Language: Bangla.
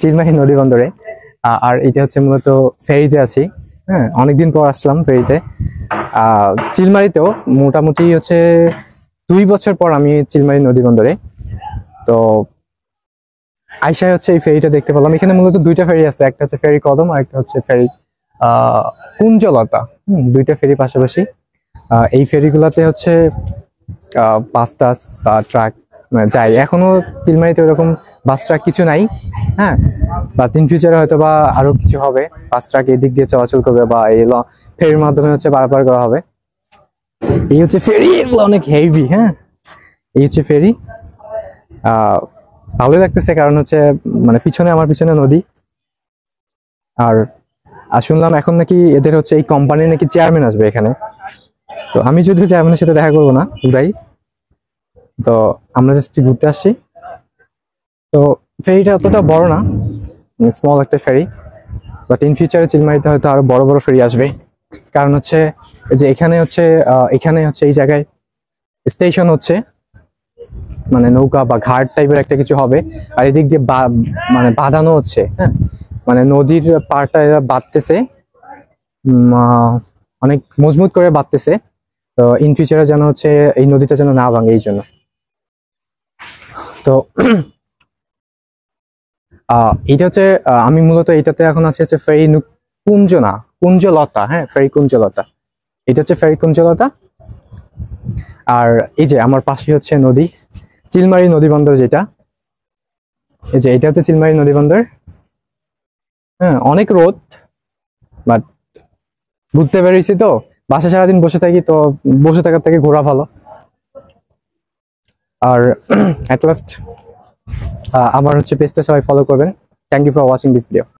চিলমারি নদী বন্দরে। আর এটা হচ্ছে মূলত ফেরিতে আছি। হ্যাঁ, অনেকদিন পর আসলাম ফেরিতে। চিলমারিতেও মোটামুটি হচ্ছে 2 বছর পর আমি চিলমারি নদী বন্দরে। তো আইসায় হচ্ছে এই ফেরিটা দেখতে পেলাম। এখানে মূলত দুইটা ফেরি আছে, একটা হচ্ছে ফেরি কদম আর একটা হচ্ছে ফেরি কুঞ্জলতা। দুইটা ফেরি পাশাপাশি। এই ফেরিগুলাতে হচ্ছে বাস টাস বা ট্রাক যাই। এখনো চিলমারিতে ওরকম বাস ট্রাক কিছু নাই। হ্যাঁ, বা ইন ফিউচারে হয়তো বা আরো কিছু হবে, বাস ট্রাক এই দিক দিয়ে চলাচল করবে বা এই ফেরির মাধ্যমে হচ্ছে পারাপার করা হবে। এই হচ্ছে ফেরি, এগুলো অনেক হেভি। হ্যাঁ, এই হচ্ছে ফেরি। ভালোই লাগতেছে কারণ হচ্ছে মানে আমার পিছনে নদী। আর শুনলাম এখন নাকি এদের হচ্ছে এই কোম্পানির নাকি চেয়ারম্যান আসবে এখানে। তো আমি যদি চেয়ারম্যানের সাথে দেখা করবো না পুরাই, তো আমরা জাস্ট ঘুরতে আসছি। তো ফেরিটা অতটা বড় না, স্মল একটা ফেরি। বাট ইন ফিউচারে চিলমারিতে হয়তো আরো বড় বড় ফেরি আসবে। কারণ হচ্ছে যে এখানে হচ্ছে এই জায়গায় স্টেশন হচ্ছে, মানে নৌকা বা ঘাট টাইপের একটা কিছু হবে। আর এদিক দিয়ে মানে বাঁধানো হচ্ছে। হ্যাঁ, মানে নদীর পাড়টা বাঁধতেছে, অনেক মজবুত করে বাঁধতেছে। তো ইন ফিউচারে যেন হচ্ছে এই নদীটা যেন না ভাঙে, এই জন্য। তো এটা হচ্ছে আমি মূলত এটাতে এখন হচ্ছে ফেরি কুঞ্জলতা। হ্যাঁ, ফেরি কুঞ্জলতা। এটা হচ্ছে ফেরি কুঞ্জলতা। আর এই যে আমার পাশে হচ্ছে নদী, চিলমারি নদী বন্দর যেটা। এই যে এটা হচ্ছে চিলমারি নদী বন্দর। হ্যাঁ, অনেক রোদ, বাট ঘুরতে বেরিয়েছি তো। বাসা সারাদিন বসে থাকি, তো বসে থাকার থেকে ঘোরা ভালো। আর অ্যাট লাস্ট আমার হচ্ছে পেজটা সবাই ফলো করবেন। Thank you for watching this video.